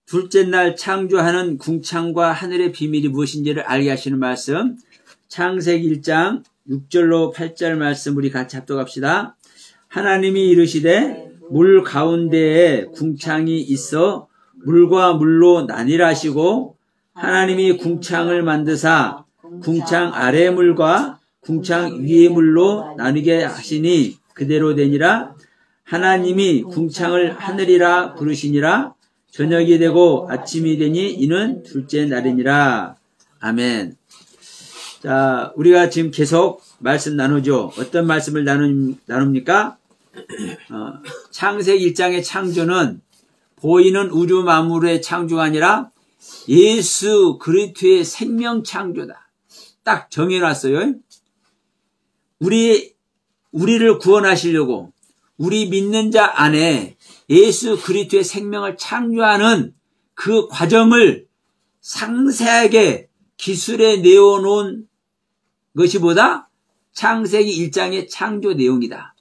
둘째 날 창조하는 궁창과 하늘의 비밀이 무엇인지를 알게 하시는 말씀, 창세기 1장 6절로 8절 말씀 우리 같이 합독합시다. 하나님이 이르시되 물 가운데에 궁창이 있어 물과 물로 나뉘라 하시고, 하나님이 궁창을 만드사 궁창 아래 물과 궁창 위의 물로 나누게 하시니 그대로 되니라. 하나님이 궁창을 하늘이라 부르시니라. 저녁이 되고 아침이 되니 이는 둘째 날이니라. 아멘. 자, 우리가 지금 계속 말씀 나누죠. 어떤 말씀을 나눕니까? 창세기 1장의 창조는 보이는 우주 만물의 창조가 아니라 예수 그리스도의 생명 창조다. 딱 정해놨어요. 우리를 구원하시려고 우리 믿는 자 안에 예수 그리스도의 생명을 창조하는 그 과정을 상세하게 기술에 내어놓은 것이 뭐다? 창세기 1장의 창조 내용이다.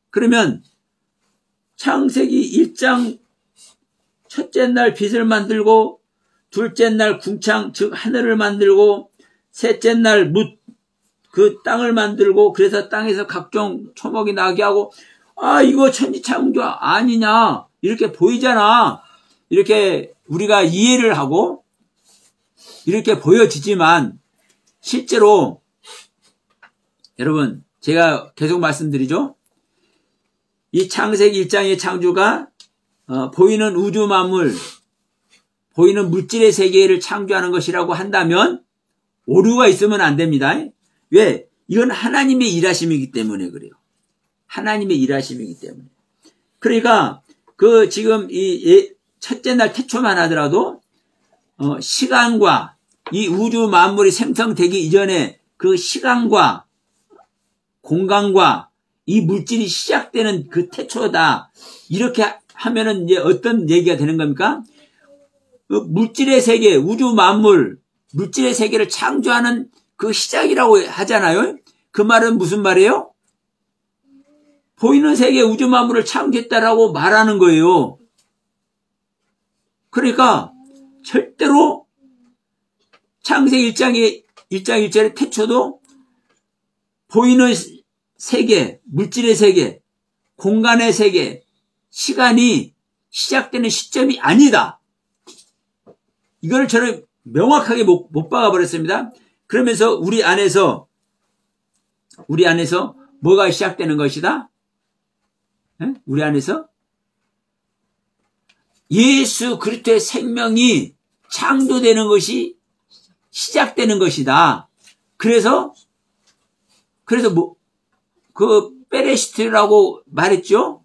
그러면 창세기 1장 첫째 날 빛을 만들고, 둘째 날 궁창 즉 하늘을 만들고, 셋째 날 그 땅을 만들고, 그래서 땅에서 각종 초목이 나게 하고, 이거 천지창조 아니냐 이렇게 보이잖아. 이렇게 우리가 이해를 하고 이렇게 보여지지만 실제로 여러분, 제가 계속 말씀드리죠. 이 창세기 1장의 창조가 보이는 우주 만물, 보이는 물질의 세계를 창조하는 것이라고 한다면 오류가 있으면 안 됩니다. 왜? 이건 하나님의 일하심이기 때문에 그래요. 하나님의 일하심이기 때문에. 그러니까 지금 이 첫째 날 태초만 하더라도 시간과 이 우주 만물이 생성되기 이전에 그 시간과 공간과 이 물질이 시작되는 그 태초다. 이렇게 하면은 이제 어떤 얘기가 되는 겁니까? 물질의 세계, 우주 만물, 물질의 세계를 창조하는 그 시작이라고 하잖아요. 그 말은 무슨 말이에요? 보이는 세계 우주 만물을 창조했다라고 말하는 거예요. 그러니까 절대로 창세기 1장 1절의 태초도 보이는 세계, 물질의 세계, 공간의 세계, 시간이 시작되는 시점이 아니다. 이걸 저는 명확하게 못 박아버렸습니다. 그러면서 우리 안에서 뭐가 시작되는 것이다? 우리 안에서 예수 그리스도의 생명이 창조되는 것이 시작되는 것이다. 그래서 베레시트라고 말했죠.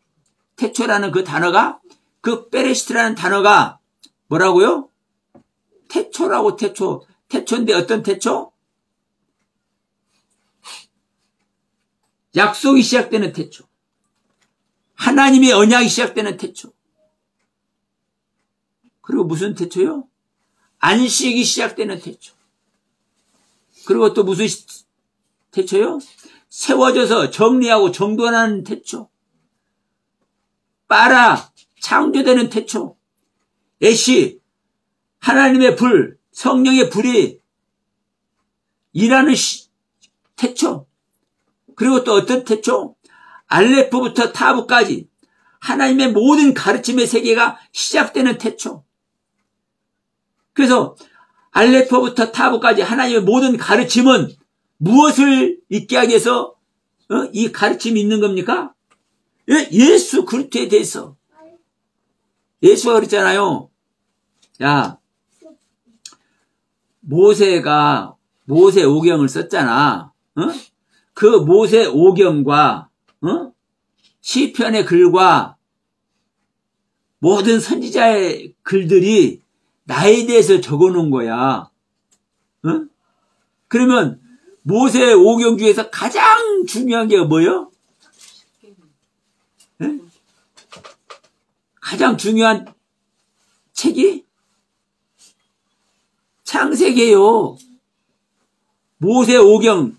태초라는 그 단어가, 그 베레시트라는 단어가 뭐라고요? 태초라고. 태초인데 어떤 태초? 약속이 시작되는 태초. 하나님의 언약이 시작되는 태초. 그리고 무슨 태초요? 안식이 시작되는 태초. 그리고 또 무슨 태초요? 세워져서 정리하고 정돈하는 태초. 창조되는 태초. 애시 하나님의 불, 성령의 불이 일하는 태초. 그리고 또 어떤 태초? 알레프부터 타부까지 하나님의 모든 가르침의 세계가 시작되는 태초. 그래서 알레프부터 타부까지 하나님의 모든 가르침은 무엇을 있게 하기 위해서 이 가르침이 있는 겁니까? 예수 그리스도에 대해서. 예수가 그랬잖아요. 야, 모세가 모세 오경을 썼잖아. 그 모세 오경과 시편의 글과 모든 선지자의 글들이 나에 대해서 적어놓은 거야. 그러면 모세 오경 중에서 가장 중요한 게 뭐예요? 가장 중요한 책이 창세기예요. 모세 오경,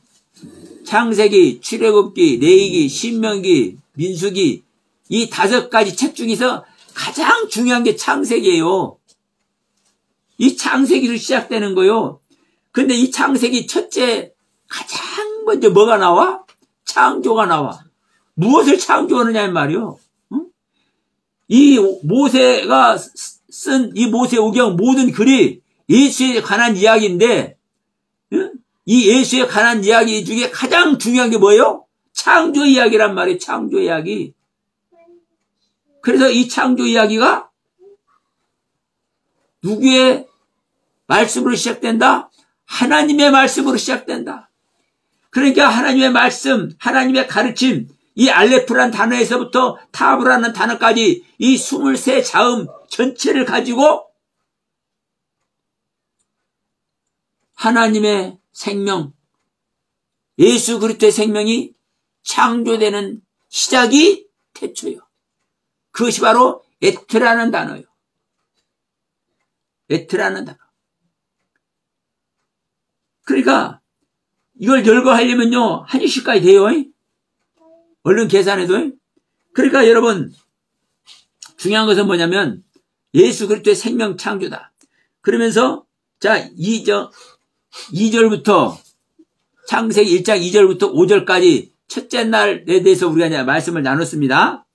창세기, 출애굽기, 레위기, 신명기, 민수기, 이 5가지 책 중에서 가장 중요한 게 창세기예요. 이 창세기로 시작되는 거요. 근데 이 창세기 첫째 가장 먼저 뭐가 나와? 창조가 나와. 무엇을 창조하느냐 말이요. 응? 이 모세가 쓴 이 모세오경 모든 글이 예수에 관한 이야기인데, 응? 이 예수에 관한 이야기 중에 가장 중요한 게 뭐예요? 창조 이야기란 말이에요. 창조 이야기. 그래서 이 창조 이야기가 누구의 말씀으로 시작된다? 하나님의 말씀으로 시작된다. 그러니까 하나님의 말씀, 하나님의 가르침, 이 알레프란 단어에서부터 타브라는 단어까지 이 23자음 전체를 가지고 하나님의 생명, 예수 그리스도의 생명이 창조되는 시작이 태초요. 그것이 바로 에트라는 단어요. 에트라는 단어. 그러니까 이걸 열거하려면요 1시까지 돼요. 얼른 계산해도. 그러니까 여러분 중요한 것은 뭐냐면 예수 그리스도의 생명 창조다. 그러면서 자 2절부터 창세기 1장 2절부터 5절까지 첫째 날에 대해서 우리가 이제 말씀을 나눴습니다.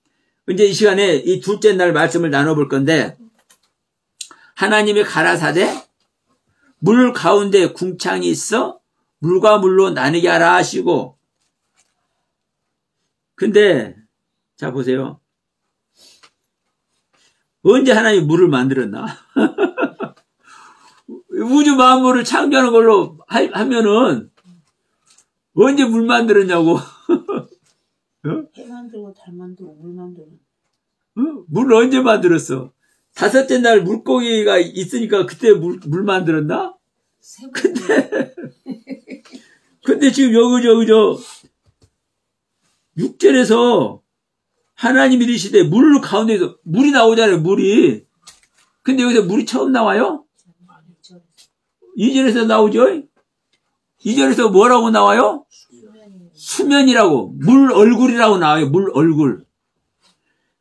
이제 이 시간에 이 둘째 날 말씀을 나눠볼 건데, 하나님이 가라사대 물 가운데 궁창이 있어 물과 물로 나뉘게 하라 하시고. 근데 자 보세요. 언제 하나님이 물을 만들었나? 우주 만물을 창조하는 걸로 하면은 언제 물 만들었냐고. 해 만들고 달 만들고 물 만들고. 물 언제 만들었어? 다섯째 날 물고기가 있으니까 그때 물 만들었나? 근데 지금 여기 6절에서 하나님이 이르시되 물 가운데서 물이 나오잖아요, 물이. 근데 여기서 물이 처음 나와요? 2절에서 나오죠? 2절에서 뭐라고 나와요? 수면이라고. 물 얼굴이라고 나와요, 물 얼굴.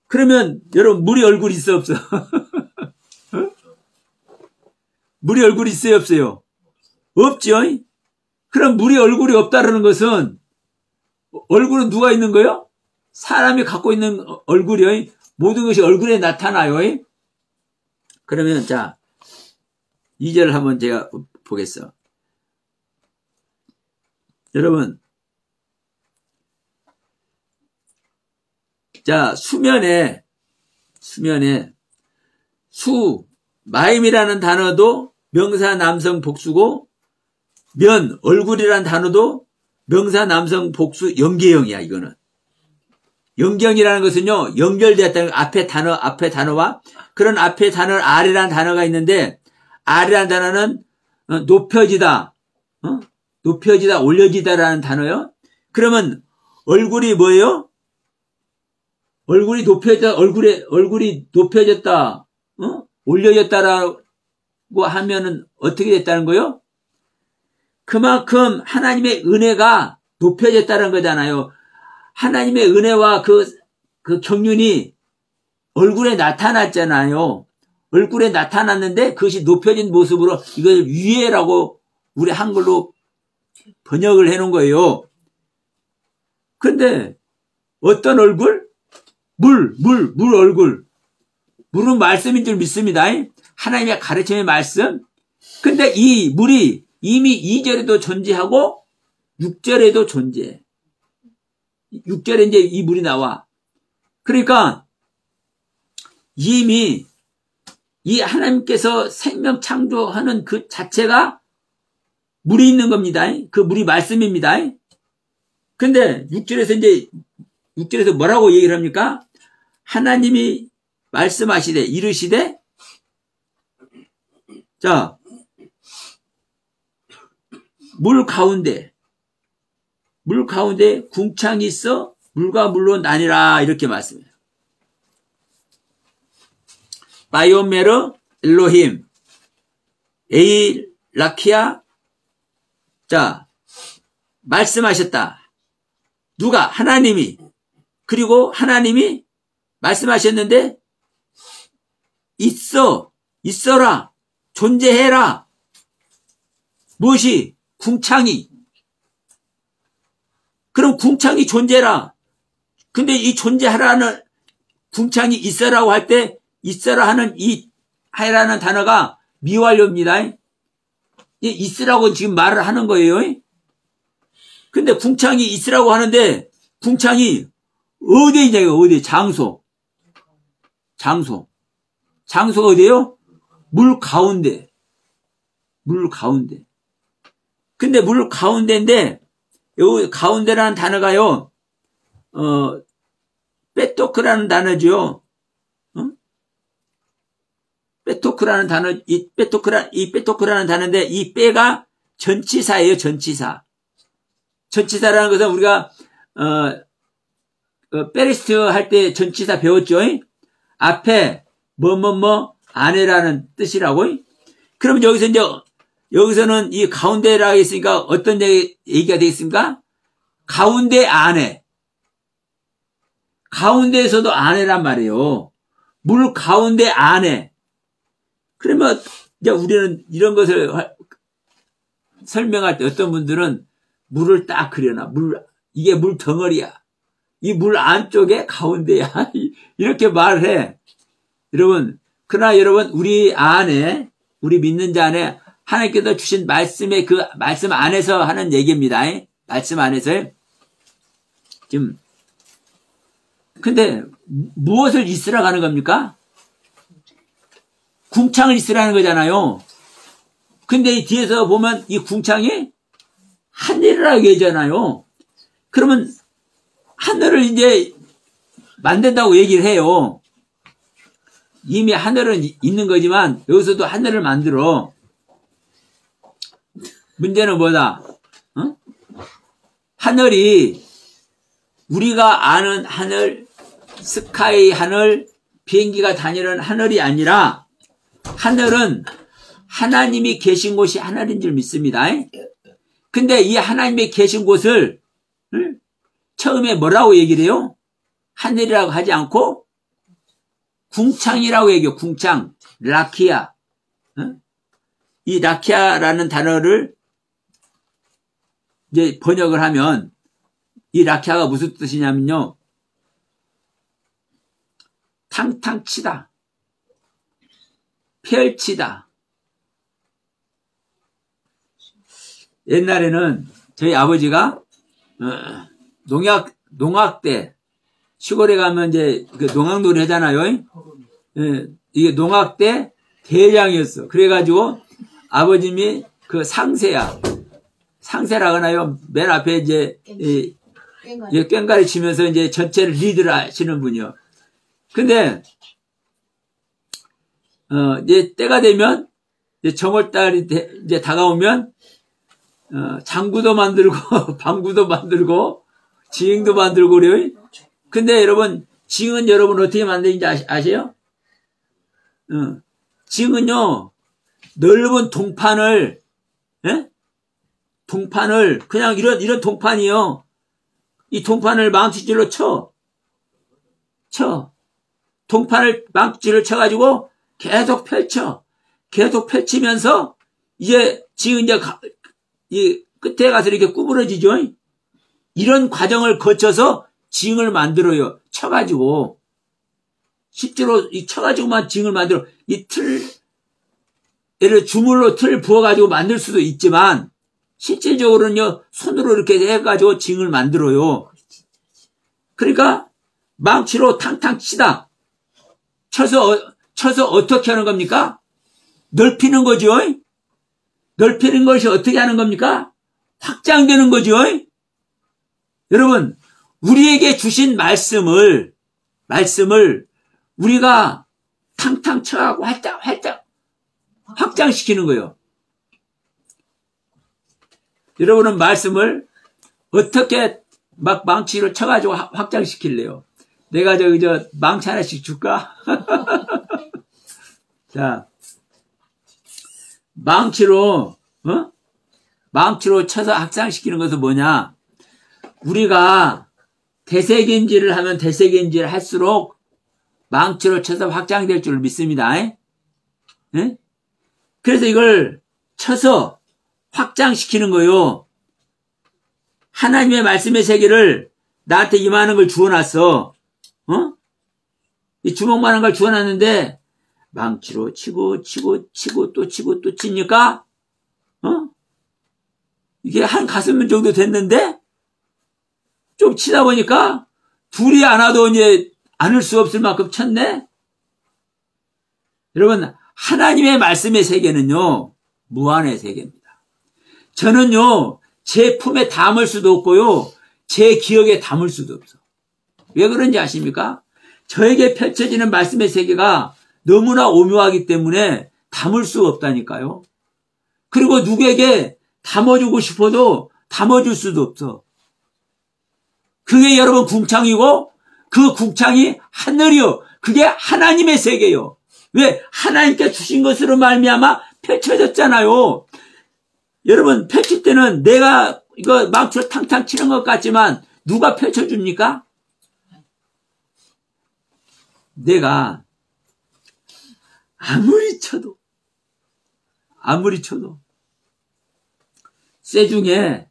그러면 여러분 물이 얼굴 있어 없어? 물이 얼굴 있어요 없어요? 없죠? 그럼 물이 얼굴이 없다라는 것은 얼굴은 누가 있는 거요? 사람이 갖고 있는 얼굴이요. 모든 것이 얼굴에 나타나요. 그러면 자 2절을 한번 제가 보겠어. 여러분 자 수면에 마임이라는 단어도 명사 남성 복수고, 면 얼굴이라는 단어도 명사 남성 복수 연계형이야. 이거는 연계형이라는 것은요 연결되었다는 앞에 단어와 그런 앞에 단어 R이라는 단어가 있는데, R이라는 단어는 높여지다, 올려지다라는 단어요. 그러면 얼굴이 뭐예요? 얼굴이 높여졌다, 올려졌다라고 하면은 어떻게 됐다는 거요? 그만큼 하나님의 은혜가 높여졌다는 거잖아요. 하나님의 은혜와 그 경륜이 얼굴에 나타났잖아요. 얼굴에 나타났는데 그것이 높여진 모습으로 이걸 위에라고 우리 한글로 번역을 해놓은 거예요. 근데 어떤 얼굴? 물 얼굴. 물은 말씀인 줄 믿습니다. 하나님의 가르침의 말씀. 근데 이 물이 이미 2절에도 존재하고 6절에도 존재해. 6절에 이제 이 물이 나와. 그러니까 이미 이 하나님께서 생명 창조하는 그 자체가 물이 있는 겁니다. 그 물이 말씀입니다. 근데 6절에서 뭐라고 얘기를 합니까? 하나님이 말씀하시되 이르시되, 자 물 가운데 궁창이 있어 물과 물로 나뉘라 이렇게 말씀해요. 바이오메르 엘로힘 에일 라키아. 자 말씀하셨다. 누가? 하나님이. 그리고 하나님이 말씀하셨는데 있어라, 존재해라. 무엇이? 궁창이. 그럼 궁창이 존재라. 근데 이 존재하라는 궁창이 있어라고 할 때 있어라 하는 이 하라는 단어가 미완료입니다. 있으라고 지금 말을 하는 거예요. 근데 궁창이 있으라고 하는데 궁창이 어디에 있냐고요? 어디? 장소. 장소가 어디예요? 물 가운데. 근데 물 가운데인데 여기 가운데라는 단어가요. 빼토크라는 단어죠. 빼토크라는 단어, 이 빼토크라는 단어인데 이 빼가 전치사예요. 전치사라는 것은 우리가 페리스트 할 때 전치사 배웠죠. 앞에 안에라는 뜻이라고. 그럼 여기서는 이 가운데라고 했으니까 어떤 얘기가 되겠습니까? 가운데 안에. 가운데에서도 안에란 말이에요. 물 가운데 안에. 그러면 이제 우리는 이런 것을 설명할 때 어떤 분들은 물을 딱 그려놔. 이게 물 덩어리야. 이 물 안쪽에 가운데야. 이렇게 말을 해. 그러나 여러분, 우리 안에, 우리 믿는 자 안에 하나님께서 주신 말씀의 그 말씀 안에서 하는 얘기입니다. 말씀 안에서. 지금, 근데 무엇을 있으라고 하는 겁니까? 궁창을 있으라는 거잖아요. 근데 이 뒤에서 보면 이 궁창이 하늘이라고 얘기하잖아요. 그러면 하늘을 이제 만든다고 얘기를 해요. 이미 하늘은 있는 거지만 여기서도 하늘을 만들어. 문제는 뭐다? 하늘이 우리가 아는 하늘, 스카이 하늘, 비행기가 다니는 하늘이 아니라 하늘은 하나님이 계신 곳이 하늘인 줄 믿습니다. 근데 이 하나님이 계신 곳을 처음에 뭐라고 얘기를 해요? 하늘이라고 하지 않고 궁창이라고 얘기해요. 궁창, 라키아. 이 라키아라는 단어를 이제 번역을 하면 이 라키아가 무슨 뜻이냐면요. 탕탕 치다. 펼치다. 옛날에는 저희 아버지가 농악 때 시골에 가면 이제 그 농악놀이 하잖아요. 예, 이게 농악 때 대장이었어. 그래가지고 아버님이 그 상세라고 하나요? 맨 앞에 이제 꽹과리 치면서 이제 전체를 리드를 하시는 분이요. 근데 이제 때가 되면 이제 정월달이 이제 다가오면 장구도 만들고 방구도 만들고 지흥도 만들고 그래요. 근데 여러분 지흥은 여러분 어떻게 만드는지 아세요? 지흥은요 넓은 동판을 그냥 이런 동판이요. 이 동판을 망치질로 쳐. 동판을 망치질을 쳐가지고 계속 펼치면서 이제 지금 이제 이 끝에 가서 이렇게 구부러지죠. 이런 과정을 거쳐서 지응을 만들어요. 쳐가지고 실제로 이 쳐가지고만 지응을 만들어. 이 예를 주물로 틀 부어가지고 만들 수도 있지만 실질적으로는요 손으로 이렇게 해가지고 지응을 만들어요. 그러니까 망치로 탕탕 치다. 쳐서 어떻게 하는 겁니까? 넓히는 거죠. 넓히는 것이 어떻게 하는 겁니까? 확장되는 거죠. 여러분, 우리에게 주신 말씀을 우리가 탕탕 쳐가고 활짝 확장시키는 거예요. 여러분은 말씀을 어떻게 막 망치를 쳐가지고 확장시킬래요? 내가 망치 하나씩 줄까? 자, 망치로 쳐서 확장시키는 것은 뭐냐? 우리가 되새김질을 하면 되새김질 할수록 망치로 쳐서 확장될 줄 믿습니다. 예? 그래서 이걸 쳐서 확장시키는 거요. 하나님의 말씀의 세계를 나한테 이만한 걸 주워놨어. 이 주먹만한 걸 주워놨는데 망치로 치고 또 치니까 이게 한 가슴 정도 됐는데 좀 치다 보니까 둘이 안아도 이제 안을 수 없을 만큼 쳤네. 여러분, 하나님의 말씀의 세계는요, 무한의 세계입니다. 저는요, 제 품에 담을 수도 없고요, 제 기억에 담을 수도 없어. 왜 그런지 아십니까? 저에게 펼쳐지는 말씀의 세계가 너무나 오묘하기 때문에 담을 수 없다니까요. 그리고 누구에게 담아주고 싶어도 담아줄 수도 없어. 그게 여러분 궁창이고 그 궁창이 하늘이요. 그게 하나님의 세계요. 왜? 하나님께 주신 것으로 말미암아 펼쳐졌잖아요. 여러분 펼칠 때는 내가 이거 망치로 탕탕 치는 것 같지만 누가 펼쳐줍니까? 내가 아무리 쳐도 쇠 중에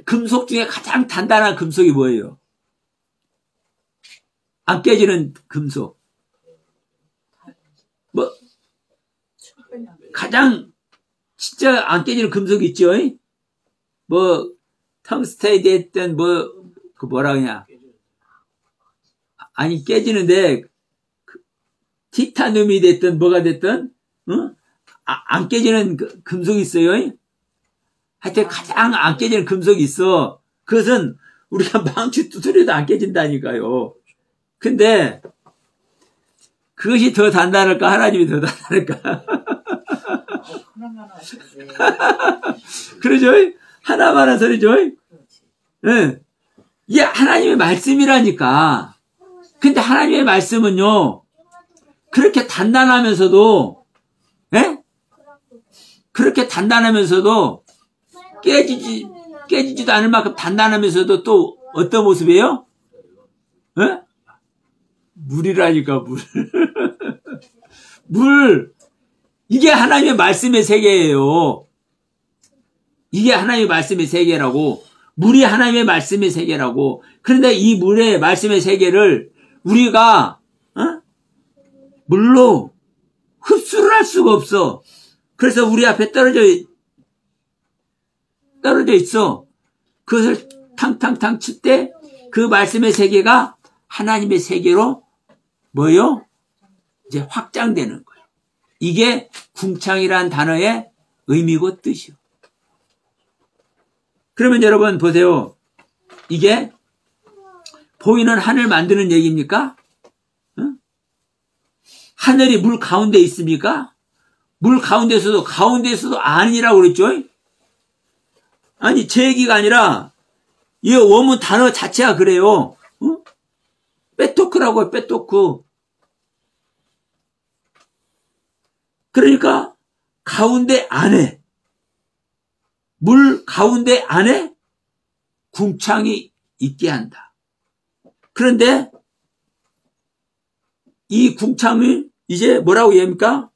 금속 중에 가장 단단한 금속이 뭐예요? 안 깨지는 금속. 뭐 가장 진짜 안 깨지는 금속이 있죠? 뭐 텅스테이 됐든 뭐라 그러냐? 아니 깨지는데 티타늄이 됐든 뭐가 됐든 안 깨지는 금속이 있어요. 하여튼 가장 안 깨지는 금속이 있어. 그것은 우리가 망치 두드려도 안 깨진다니까요. 근데 그것이 더 단단할까? 하나님이 더 단단할까? 그러죠? 하나만 한 소리죠? 네. 이게 하나님의 말씀이라니까. 근데 하나님의 말씀은요, 그렇게 단단하면서도, 그렇게 단단하면서도 깨지지도 않을 만큼 단단하면서도 또 어떤 모습이에요? 물이라니까, 물. 물. 이게 하나님의 말씀의 세계예요. 이게 하나님의 말씀의 세계라고. 물이 하나님의 말씀의 세계라고. 그런데 이 물의 말씀의 세계를 우리가 물로 흡수를 할 수가 없어. 그래서 우리 앞에 떨어져 있어. 그것을 탕탕탕 칠 때 그 말씀의 세계가 하나님의 세계로 뭐요? 이제 확장되는 거예요. 이게 궁창이란 단어의 의미고 뜻이요. 그러면 여러분 보세요. 이게 보이는 하늘 만드는 얘기입니까? 하늘이 물 가운데 있습니까? 물 가운데서도 아니라고 그랬죠? 아니 제 얘기가 아니라 이 원문 단어 자체가 그래요. 빼토크라고 해요. 빼토크. 그러니까 가운데 안에 물 가운데 안에 궁창이 있게 한다. 그런데 이 궁창이 이제 뭐라고 얘기합니까?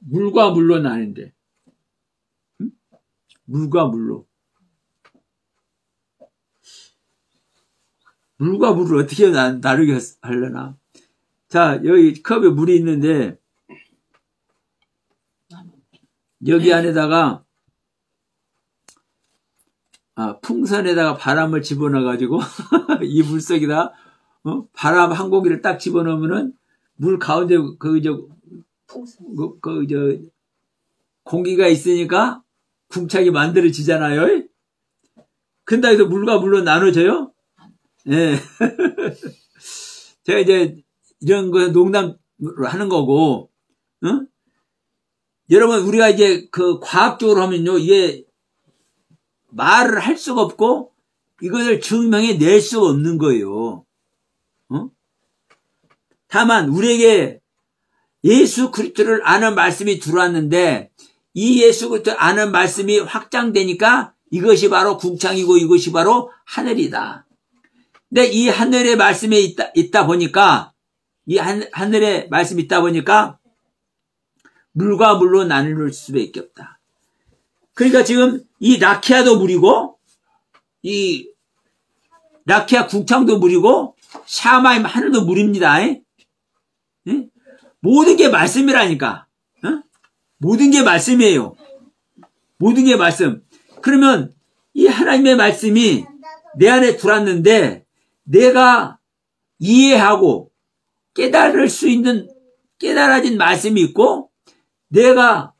물과 물로 나는데 물과 물로. 물과 물을 어떻게 나누게 하려나? 자, 여기 컵에 물이 있는데, 여기 안에다가, 풍선에다가 바람을 집어넣어가지고, 이 물 속에다, 바람 한 공기를 딱 집어넣으면은, 물 가운데, 공기가 있으니까, 궁창이 만들어지잖아요? 근데 여기서 물과 물로 나눠져요? 예. 제가 이제 이런 거 농담으로 하는 거고, 여러분, 우리가 이제 그 과학적으로 하면요, 이게 말을 할 수가 없고, 이것을 증명해 낼 수가 없는 거예요. 다만, 우리에게 예수 그리스도를 아는 말씀이 들어왔는데, 이 예수 그리스도를 아는 말씀이 확장되니까 이것이 바로 궁창이고 이것이 바로 하늘이다. 근데 이 하늘의 말씀에 있다 보니까, 이 하늘의 말씀이 있다 보니까, 물과 물로 나눌 수밖에 없다. 그러니까 지금 이 라키아도 물이고, 이 라키아 궁창도 물이고, 샤마임 하늘도 물입니다. 예? 모든 게 말씀이라니까. 모든 게 말씀이에요. 모든 게 말씀. 그러면 이 하나님의 말씀이 내 안에 들어왔는데 내가 이해하고 깨달을 수 있는 깨달아진 말씀이 있고 내가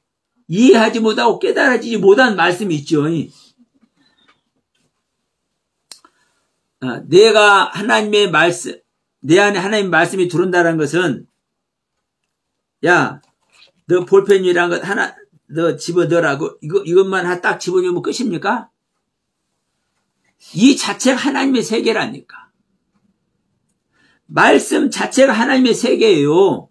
이해하지 못하고 깨달아지지 못한 말씀이 있죠. 내가 하나님의 말씀, 내 안에 하나님의 말씀이 들어온다는 것은 야, 너 볼펜이란 것 하나 너 집어넣으라고 이것만 딱 집어넣으면 끝입니까? 이 자체가 하나님의 세계라니까. 말씀 자체가 하나님의 세계예요.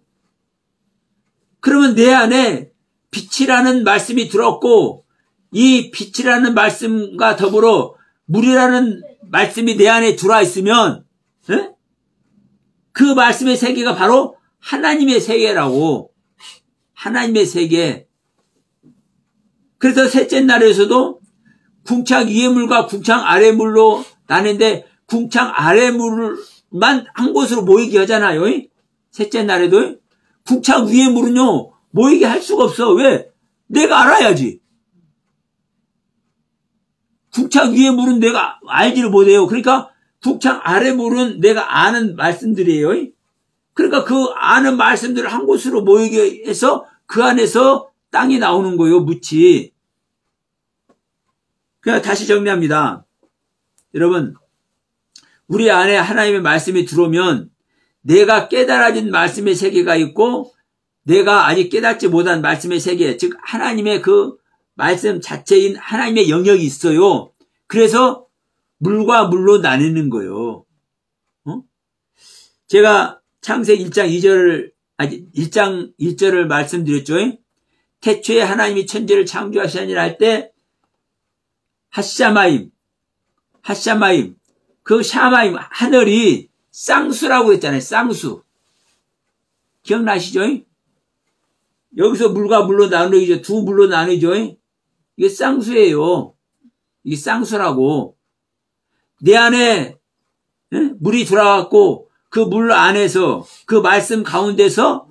그러면 내 안에 빛이라는 말씀이 들었고 이 빛이라는 말씀과 더불어 물이라는 말씀이 내 안에 들어와 있으면 그 말씀의 세계가 바로 하나님의 세계라고. 하나님의 세계. 그래서 셋째 날에서도 궁창 위의 물과 궁창 아래 물로 나는데 궁창 아래 물만 한 곳으로 모이게 하잖아요. 셋째 날에도. 궁창 위의 물은요 모이게 할 수가 없어. 왜? 내가 알아야지. 궁창 위의 물은 내가 알지를 못해요. 그러니까 궁창 아래 물은 내가 아는 말씀들이에요. 그러니까 그 아는 말씀들을 한 곳으로 모이게 해서 그 안에서 땅이 나오는 거예요. 묻이. 그냥 다시 정리합니다. 여러분, 우리 안에 하나님의 말씀이 들어오면 내가 깨달아진 말씀의 세계가 있고 내가 아직 깨닫지 못한 말씀의 세계, 즉 하나님의 그 말씀 자체인 하나님의 영역이 있어요. 그래서 물과 물로 나뉘는 거예요. 제가 창세기 1장 1절을 말씀드렸죠. 태초에 하나님이 천지를 창조하시니라 할 때 핫샤마임, 그 샤마임, 하늘이 쌍수라고 했잖아요. 쌍수. 기억나시죠? 여기서 물과 물로 나누죠. 두 물로 나누죠. 이게 쌍수예요. 이게 쌍수라고. 내 안에 물이 들어왔고 그 물 안에서 그 말씀 가운데서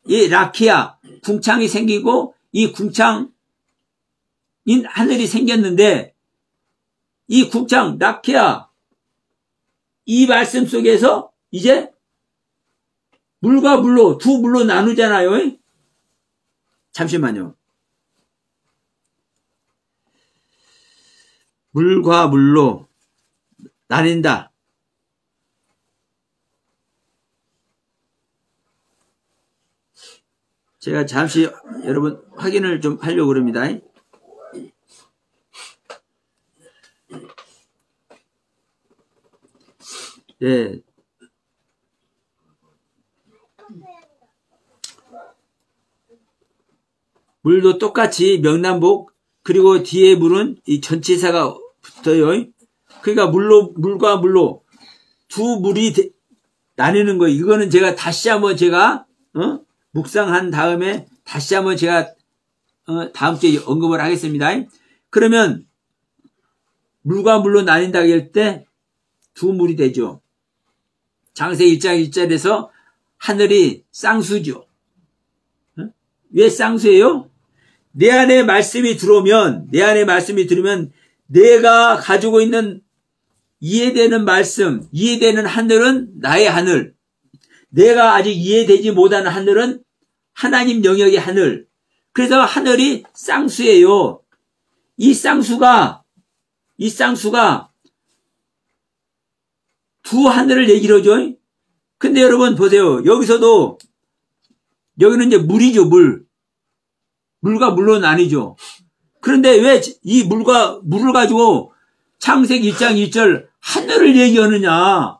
이 라키아 궁창이 생기고 이 궁창인 하늘이 생겼는데 이 궁창 라키아 이 말씀 속에서 이제 물과 물로 두 물로 나누잖아요. 잠시만요. 물과 물로 나뉜다. 제가 잠시 여러분 확인을 좀 하려고 그럽니다. 네. 물도 똑같이 명남복 그리고 뒤에 물은 이 전치사가 붙어요. 그러니까 물과 물로 두 물이 나뉘는 거예요. 이거는 제가 다시 한번 제가 묵상한 다음에 다시 한번 제가 다음 주에 언급을 하겠습니다. 그러면 물과 물로 나뉜다고 할 때 두 물이 되죠. 창세기 1장 1절에서 하늘이 쌍수죠. 왜 쌍수예요? 내 안에 말씀이 들어오면 내가 가지고 있는 이해되는 말씀, 이해되는 하늘은 나의 하늘. 내가 아직 이해되지 못하는 하늘은 하나님 영역의 하늘. 그래서 하늘이 쌍수예요. 이 쌍수가 두 하늘을 얘기를 하죠. 근데 여러분 보세요. 여기서도 여기는 이제 물이죠. 물과 물로 나뉘죠. 그런데 왜 이 물을 가지고 창세기 1장 1절 하늘을 얘기하느냐.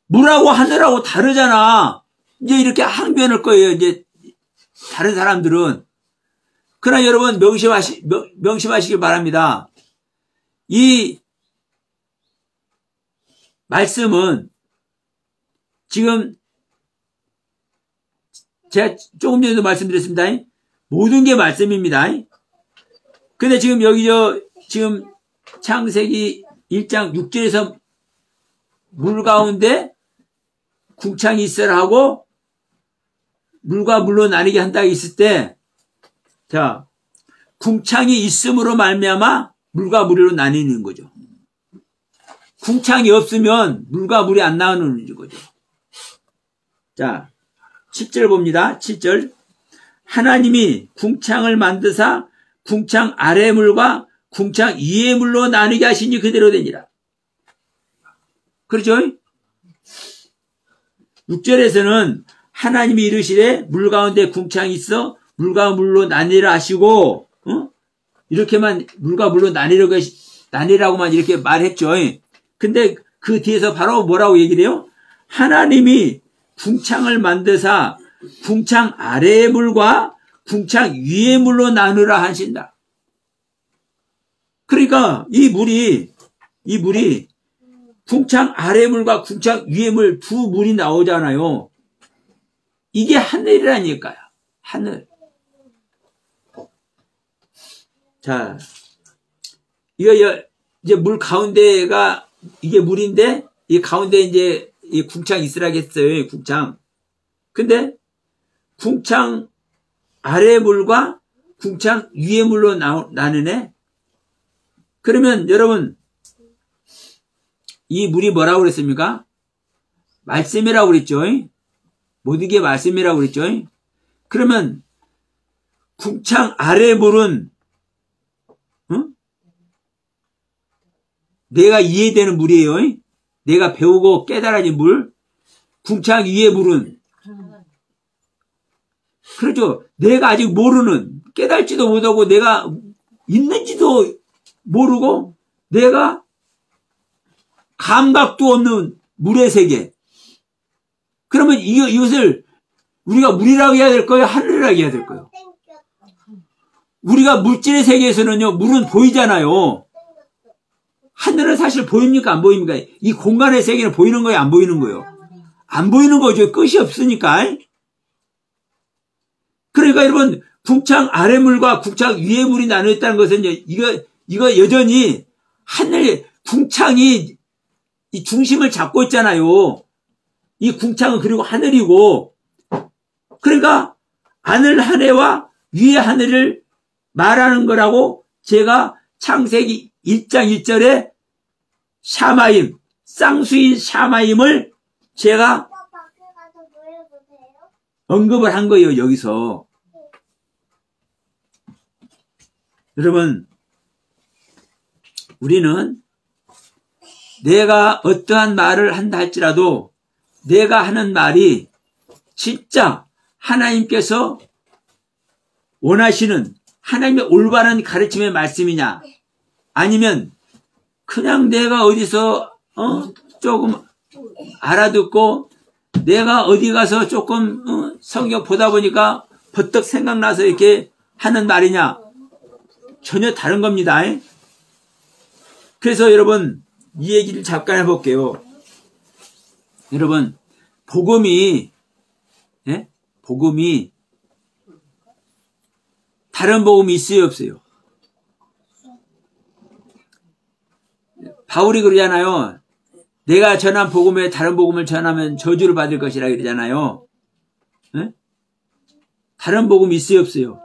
물하고 하늘하고 다르잖아. 이제 이렇게 항변할 거예요. 이제 다른 사람들은. 그러나 여러분 명심하시길 바랍니다. 이 말씀은 지금 제가 조금 전에도 말씀드렸습니다. 모든 게 말씀입니다. 근데 지금 여기 지금 창세기 1장 6절에서 물 가운데 궁창이 있어라 하고 물과 물로 나뉘게 한다 있을 때, 자, 궁창이 있음으로 말미암아 물과 물로 나뉘는 거죠. 궁창이 없으면 물과 물이 안 나누는 거죠. 자, 7절 봅니다. 7절. 하나님이 궁창을 만드사 궁창 아래 물과 궁창 위의 물로 나누게 하시니 그대로 되니라. 그렇죠? 6절에서는 하나님이 이르시되 물 가운데 궁창이 있어 물과 물로 나뉘라 하시고, 이렇게만 물과 물로 나뉘라고만 이렇게 말했죠. 근데 그 뒤에서 바로 뭐라고 얘기를 해요? 하나님이 궁창을 만드사 궁창 아래의 물과 궁창 위의 물로 나누라 하신다. 그러니까 이 물이 궁창 아래 물과 궁창 위의 물 두 물이 나오잖아요. 이게 하늘이라니까요. 하늘. 자, 이거 이제 물 가운데가 이게 물인데 이 가운데 이제 이 궁창 있으라겠어요. 궁창. 근데 궁창 아래 물과 궁창 위의 물로 나누네. 그러면 여러분 이 물이 뭐라고 그랬습니까? 말씀이라고 그랬죠. 모든 게 말씀이라고 그랬죠. 그러면 궁창 아래 물은 내가 이해되는 물이에요. 내가 배우고 깨달아진 물. 궁창 위의 물은 그렇죠. 내가 아직 모르는, 깨달지도 못하고 내가 있는지도 모르고 내가 감각도 없는 물의 세계. 그러면 이것을 우리가 물이라고 해야 될 거예요? 하늘이라고 해야 될 거예요? 우리가 물질의 세계에서는요, 물은 보이잖아요. 하늘은 사실 보입니까? 안 보입니까? 이 공간의 세계는 보이는 거예요? 안 보이는 거예요? 안 보이는 거죠. 끝이 없으니까. 그러니까 여러분, 궁창 아래 물과 궁창 위의 물이 나눠있다는 것은 이거 여전히 하늘, 궁창이 이 중심을 잡고 있잖아요. 이 궁창은 그리고 하늘이고, 그러니까 하늘 하늘과 위의 하늘을 말하는 거라고 제가 창세기 1장 1절에 샤마임, 쌍수인 샤마임을 제가 언급을 한 거예요, 여기서. 여러분, 우리는 내가 어떠한 말을 한다 할지라도 내가 하는 말이 진짜 하나님께서 원하시는 하나님의 올바른 가르침의 말씀이냐, 아니면 그냥 내가 어디서 조금 알아듣고 내가 어디 가서 조금 성경 보다 보니까 버떡 생각나서 이렇게 하는 말이냐, 전혀 다른 겁니다. 그래서 여러분 이 얘기를 잠깐 해볼게요. 여러분, 복음이 다른 복음이 있어요, 없어요? 바울이 그러잖아요. 내가 전한 복음에 다른 복음을 전하면 저주를 받을 것이라 그러잖아요. 다른 복음이 있어요, 없어요?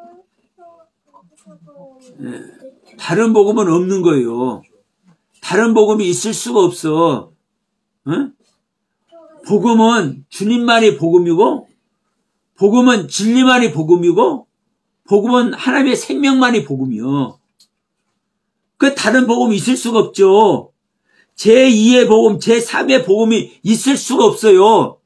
다른 복음은 없는 거예요. 다른 복음이 있을 수가 없어. 복음은 주님만이 복음이고, 복음은 진리만이 복음이고, 복음은 하나님의 생명만이 복음이요. 그 다른 복음이 있을 수가 없죠. 제2의 복음, 제3의 복음이 있을 수가 없어요.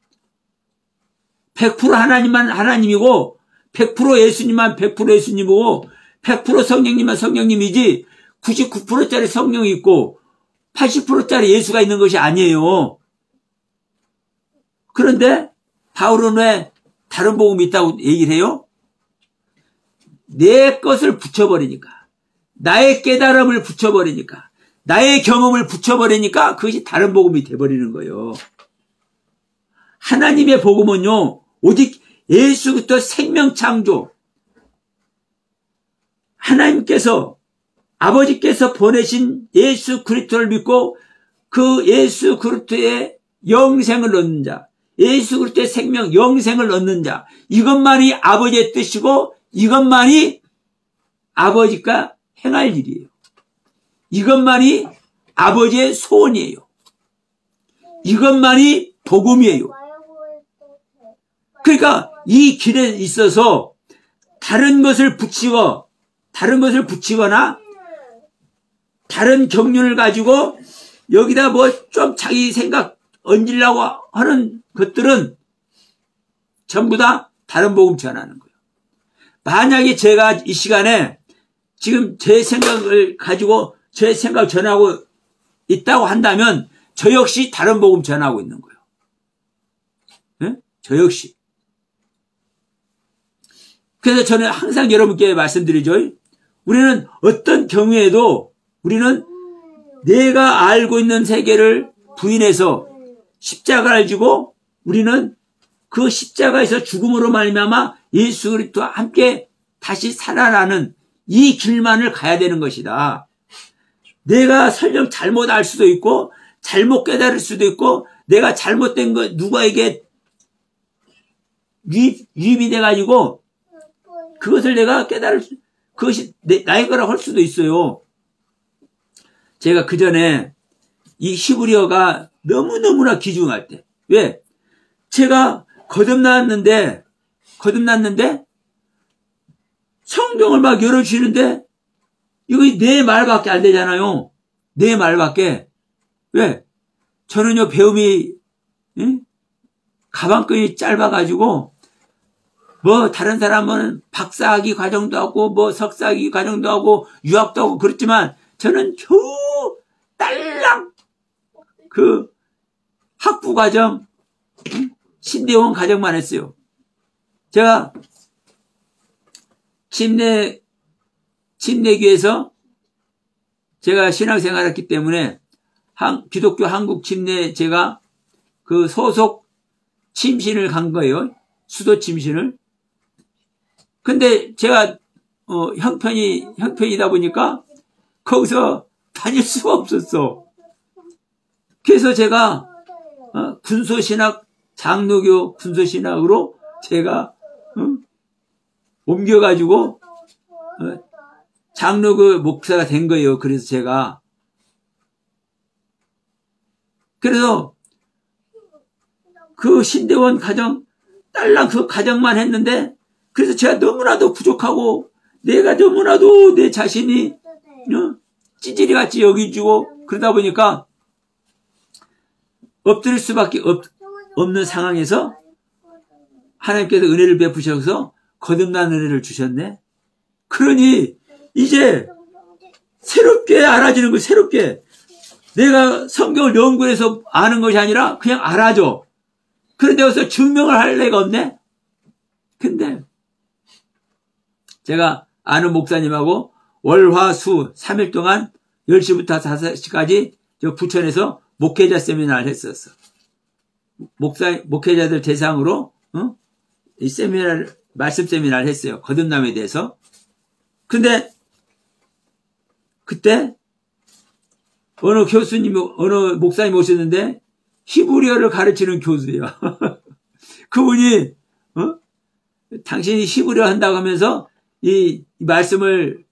100% 하나님만 하나님이고, 100% 예수님만 100% 예수님이고, 100% 성령님만 성령님이지, 99%짜리 성령이 있고 80%짜리 예수가 있는 것이 아니에요. 그런데 바울은 왜 다른 복음이 있다고 얘기를 해요? 내 것을 붙여버리니까, 나의 깨달음을 붙여버리니까, 나의 경험을 붙여버리니까 그것이 다른 복음이 돼버리는 거예요. 하나님의 복음은요, 오직 예수 그리스도 생명 창조, 하나님께서, 아버지께서 보내신 예수 그리스도를 믿고 그 예수 그리스도의 영생을 얻는 자, 예수 그리스도의 생명, 영생을 얻는 자, 이것만이 아버지의 뜻이고 이것만이 아버지가 행할 일이에요. 이것만이 아버지의 소원이에요. 이것만이 복음이에요. 그러니까 이 길에 있어서 다른 것을 붙이거나 다른 경륜을 가지고 여기다 뭐 좀 자기 생각 얹으려고 하는 것들은 전부 다 다른 복음 전하는 거예요. 만약에 제가 이 시간에 지금 제 생각을 가지고 제 생각을 전하고 있다고 한다면 저 역시 다른 복음 전하고 있는 거예요. 네? 저 역시. 그래서 저는 항상 여러분께 말씀드리죠. 우리는 어떤 경우에도 우리는 내가 알고 있는 세계를 부인해서 십자가를 지고 우리는 그 십자가에서 죽음으로 말미암아 예수 그리스도와 함께 다시 살아나는 이 길만을 가야 되는 것이다. 내가 설령 잘못 알 수도 있고 잘못 깨달을 수도 있고 내가 잘못된 거 누구에게 유입이 돼가지고 그것을 내가 깨달을 그것이 나의 거라고 할 수도 있어요. 제가 그 전에 이 히브리어가 너무너무나 귀중할 때. 왜? 제가 거듭났는데 성경을 막 열어주시는데 이거 내 말밖에 안 되잖아요. 내 말밖에. 왜? 저는요 배움이 가방끈이 짧아가지고 뭐 다른 사람은 박사학위 과정도 하고 뭐 석사학위 과정도 하고 유학도 하고 그렇지만 저는 겨우 딸랑 그 학부 과정 신대원 과정만 했어요. 제가 침례교에서 제가 신앙생활을 했기 때문에 기독교 한국 침례 제가 그 소속 침신을 간 거예요. 수도 침신을. 근데 제가 형편이다 보니까 거기서 다닐 수가 없었어. 그래서 제가 군소신학 장로교 군소신학으로 제가 옮겨가지고 장로교 목사가 된 거예요. 그래서 제가 그 신대원 가정 딸랑 그 가정만 했는데 그래서 제가 너무나도 부족하고 내가 너무나도 내 자신이 찌질이같이 여기지고 그러다 보니까 엎드릴 수밖에 없는 상황에서 하나님께서 은혜를 베푸셔서 거듭난 은혜를 주셨네. 그러니 이제 새롭게 알아지는 거 새롭게 내가 성경을 연구해서 아는 것이 아니라 그냥 알아줘. 그런데 여기서 증명을 할 애가 없네. 근데 제가 아는 목사님하고 월화수 3일 동안 10시부터 5시까지 저 부천에서 목회자 세미나를 했었어. 목회자들 대상으로 이 세미나를 말씀 세미나를 했어요. 거듭남에 대해서. 근데 그때 어느 목사님 오셨는데 히브리어를 가르치는 교수예요. 그분이 당신이 히브리어 한다고 하면서 이 말씀을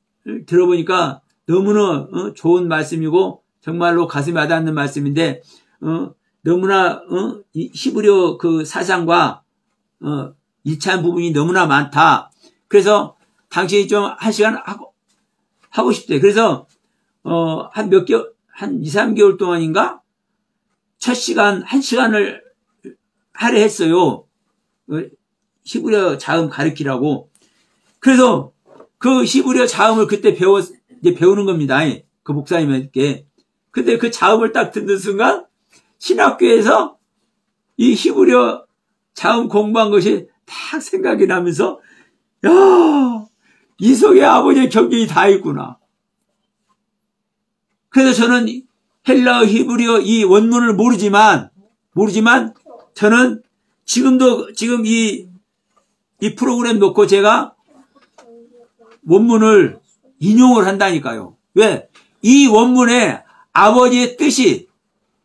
들어보니까 너무나 좋은 말씀이고 정말로 가슴에 와닿는 말씀인데 너무나 이 히브리어 그 사상과 일치한 부분이 너무나 많다. 그래서 당신이 좀 한 시간 하고 싶대. 그래서 한 2, 3개월 동안인가 첫 시간 1시간을 할애했어요. 히브리어 자음 가르치라고. 그래서 그 히브리어 자음을 그때 이제 배우는 겁니다. 그 목사님에게. 근데 그 자음을 딱 듣는 순간 신학교에서 이 히브리어 자음 공부한 것이 딱 생각이 나면서 야, 이 속에 아버지의 경륜이 다 있구나. 그래서 저는 헬라어, 히브리어 이 원문을 모르지만 저는 지금 이 프로그램 놓고 제가 원문을 인용을 한다니까요. 왜? 이 원문에 아버지의 뜻이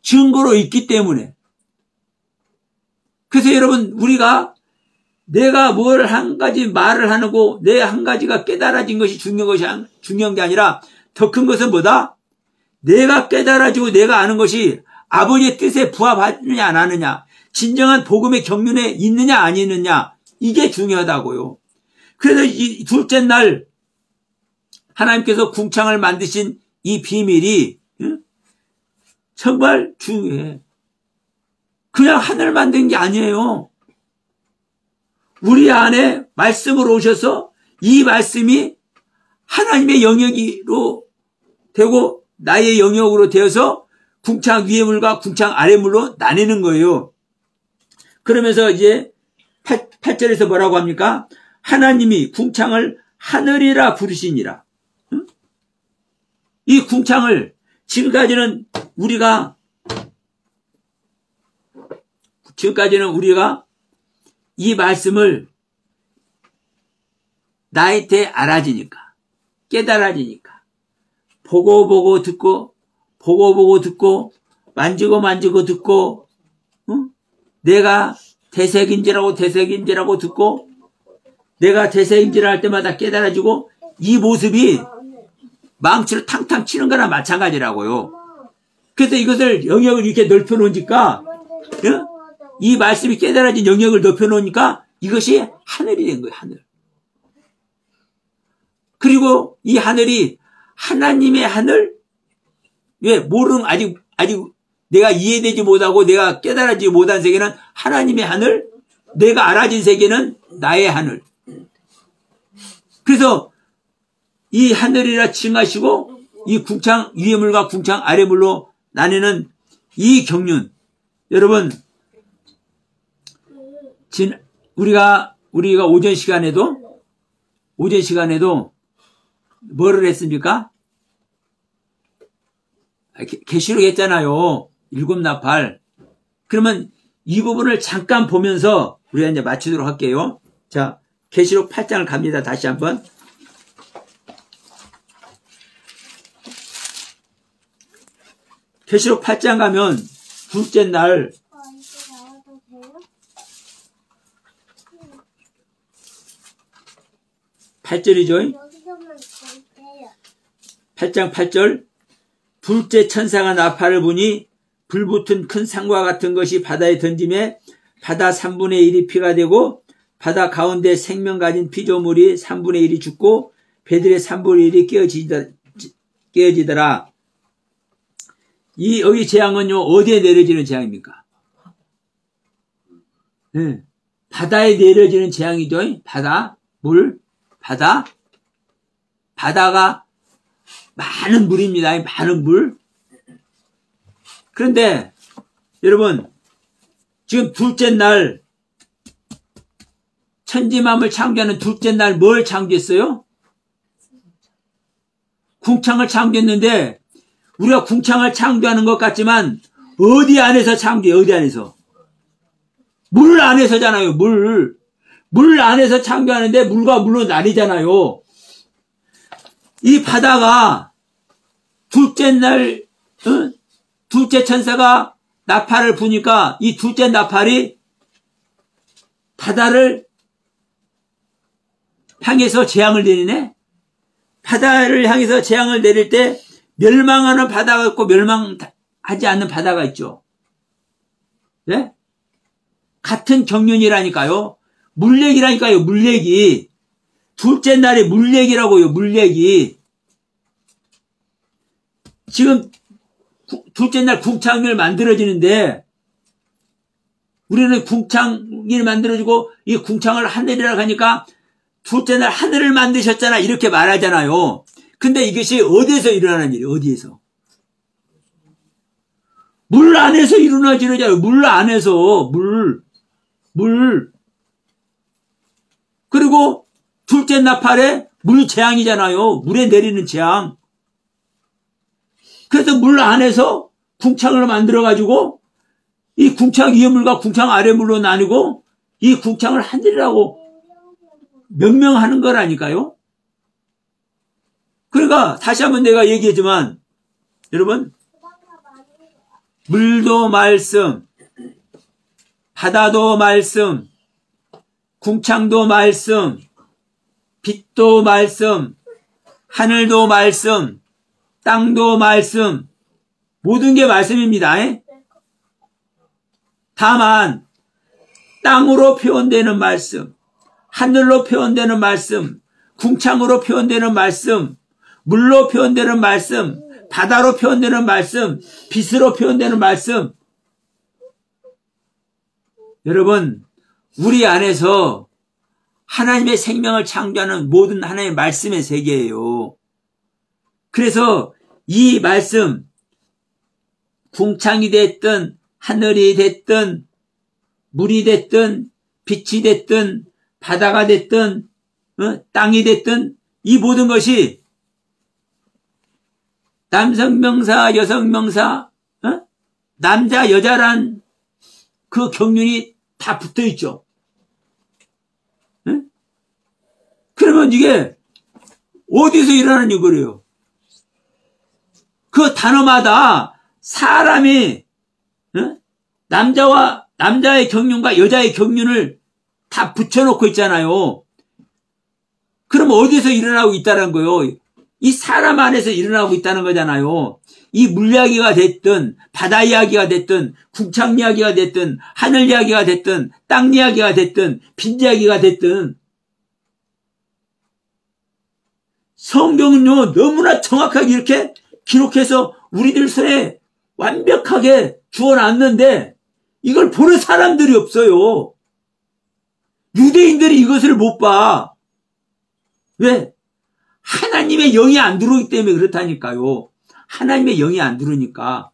증거로 있기 때문에. 그래서 여러분, 우리가 내가 뭘 한 가지 말을 하고 내 한 가지가 깨달아진 것이 중요한 게 아니라 더 큰 것은 뭐다? 내가 깨달아지고 내가 아는 것이 아버지의 뜻에 부합하느냐 안 하느냐, 진정한 복음의 경륜에 있느냐 안 있느냐, 이게 중요하다고요. 그래서 이 둘째 날 하나님께서 궁창을 만드신 이 비밀이 정말 중요해. 그냥 하늘 만든 게 아니에요. 우리 안에 말씀으로 오셔서 이 말씀이 하나님의 영역으로 되고 나의 영역으로 되어서 궁창 위의 물과 궁창 아래 물로 나뉘는 거예요. 그러면서 이제 8절에서 뭐라고 합니까? 하나님이 궁창을 하늘이라 부르시니라. 이 궁창을 지금까지는 우리가 이 말씀을 나한테 알아지니까, 깨달아지니까, 보고 듣고, 만지고 듣고, 내가 대색인지라고 듣고, 내가 대색인지를 할 때마다 깨달아지고, 이 모습이 망치를 탕탕 치는 거나 마찬가지라고요. 그래서 이것을 영역을 이렇게 넓혀 놓으니까, 이 말씀이 깨달아진 영역을 높여 놓으니까 이것이 하늘이 된 거예요, 하늘. 그리고 이 하늘이 하나님의 하늘? 왜? 아직 내가 이해되지 못하고 내가 깨달아지지 못한 세계는 하나님의 하늘, 내가 알아진 세계는 나의 하늘. 그래서 이 하늘이라 칭하시고 이 궁창 위의 물과 궁창 아래 물로 나뉘는 이 경륜. 여러분, 우리가 오전 시간에도 뭐를 했습니까? 계시록 했잖아요. 7나팔. 그러면 이 부분을 잠깐 보면서 우리가 이제 마치도록 할게요. 자, 계시록 8장을 갑니다. 다시 한번. 계시록 8장 가면 둘째 날 8절이죠. 8장 8절. 둘째 천사가 나팔을 부니 불붙은 큰 상과 같은 것이 바다에 던짐에 바다 3분의 1이 피가 되고 바다 가운데 생명 가진 피조물이 3분의 1이 죽고 배들의 3분의 1이 깨어지더라. 여기 재앙은요, 어디에 내려지는 재앙입니까? 네. 바다에 내려지는 재앙이죠. 바다가 많은 물입니다. 많은 물. 그런데 여러분, 지금 둘째 날 천지만물 창조하는 둘째 날 뭘 창조했어요? 궁창을 창조했는데 우리가 궁창을 창조하는 것 같지만 어디 안에서 창조해요? 어디 안에서? 물 안에서잖아요. 물 안에서 창조하는데 물과 물로 나뉘잖아요. 이 바다가 둘째 날 둘째 천사가 나팔을 부니까 이 둘째 나팔이 바다를 향해서 재앙을 내리네. 바다를 향해서 재앙을 내릴 때 멸망하는 바다가 있고 멸망하지 않는 바다가 있죠. 네? 같은 경륜이라니까요. 물레기라니까요. 물레기. 둘째 날에 물레기라고요. 물레기. 지금 둘째 날 궁창을 만들어지는데 우리는 궁창이 만들어지고 이 궁창을 하늘이라고 하니까 둘째 날 하늘을 만드셨잖아 이렇게 말하잖아요. 근데 이것이 어디에서 일어나는 일이에요? 어디에서? 물 안에서 일어나지잖아요. 물 안에서 물. 그리고 둘째 나팔에 물 재앙이잖아요. 물에 내리는 재앙. 그래서 물 안에서 궁창을 만들어가지고 이 궁창 위의 물과 궁창 아래 물로 나뉘고 이 궁창을 하늘이라고 명명하는 거라니까요. 그러니까 다시 한번 내가 얘기했지만 여러분, 물도 말씀, 바다도 말씀, 궁창도 말씀, 빛도 말씀, 하늘도 말씀, 땅도 말씀, 모든 게 말씀입니다. 다만 땅으로 표현되는 말씀, 하늘로 표현되는 말씀, 궁창으로 표현되는 말씀, 물로 표현되는 말씀, 바다로 표현되는 말씀, 빛으로 표현되는 말씀. 여러분, 우리 안에서 하나님의 생명을 창조하는 모든 하나님의 말씀의 세계예요. 그래서 이 말씀, 궁창이 됐든 하늘이 됐든 물이 됐든 빛이 됐든 바다가 됐든 땅이 됐든 이 모든 것이 남성명사, 여성명사, 남자, 여자란 그 경륜이 다 붙어 있죠. 그러면 이게 어디서 일어나는 거래요? 그 단어마다 사람이 남자의 경륜과 여자의 경륜을 다 붙여놓고 있잖아요. 그럼 어디서 일어나고 있다는 거예요? 이 사람 안에서 일어나고 있다는 거잖아요. 이 물 이야기가 됐든 바다 이야기가 됐든 궁창 이야기가 됐든 하늘 이야기가 됐든 땅 이야기가 됐든 빛 이야기가 됐든 성경은요 너무나 정확하게 이렇게 기록해서 우리들 손에 완벽하게 주어놨는데 이걸 보는 사람들이 없어요. 유대인들이 이것을 못 봐. 왜? 하나님의 영이 안 들어오기 때문에 그렇다니까요. 하나님의 영이 안 들어오니까.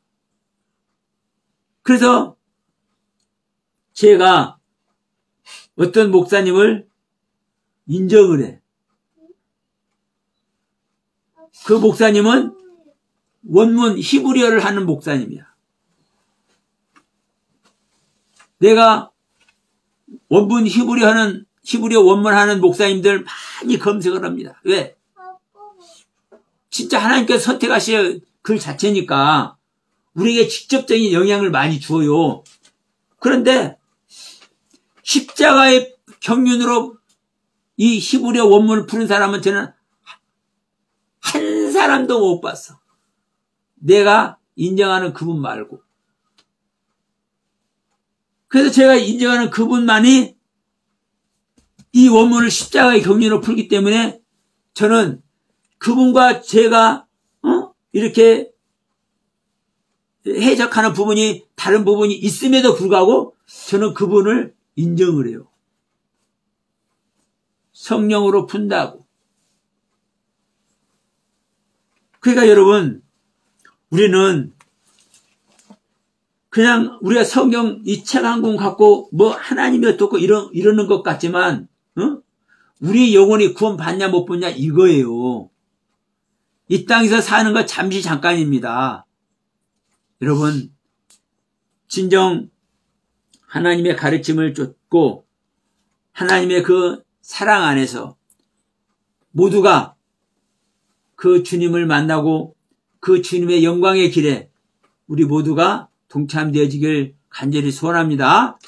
그래서 제가 어떤 목사님을 인정을 해. 그 목사님은 원문 히브리어를 하는 목사님이야. 내가 원문 히브리어 원문 하는 목사님들 많이 검색을 합니다. 왜? 진짜 하나님께서 선택하실 글 자체니까 우리에게 직접적인 영향을 많이 주어요. 그런데 십자가의 경륜으로 이 히브리어 원문을 푸는 사람은 저는 한 사람도 못 봤어. 내가 인정하는 그분 말고. 그래서 제가 인정하는 그분만이 이 원문을 십자가의 경륜으로 풀기 때문에 저는 그분과 제가 이렇게 해석하는 부분이 다른 부분이 있음에도 불구하고 저는 그분을 인정을 해요. 성령으로 푼다고. 그러니까 여러분, 우리는 그냥 우리가 성경 이 책 한 권 갖고 뭐 하나님이 어떻고 이러는 것 같지만 우리 영혼이 구원 받냐 못 받냐 이거예요. 이 땅에서 사는 거 잠시 잠깐입니다. 여러분, 진정 하나님의 가르침을 쫓고 하나님의 그 사랑 안에서 모두가 그 주님을 만나고 그 주님의 영광의 길에 우리 모두가 동참되어지길 간절히 소원합니다.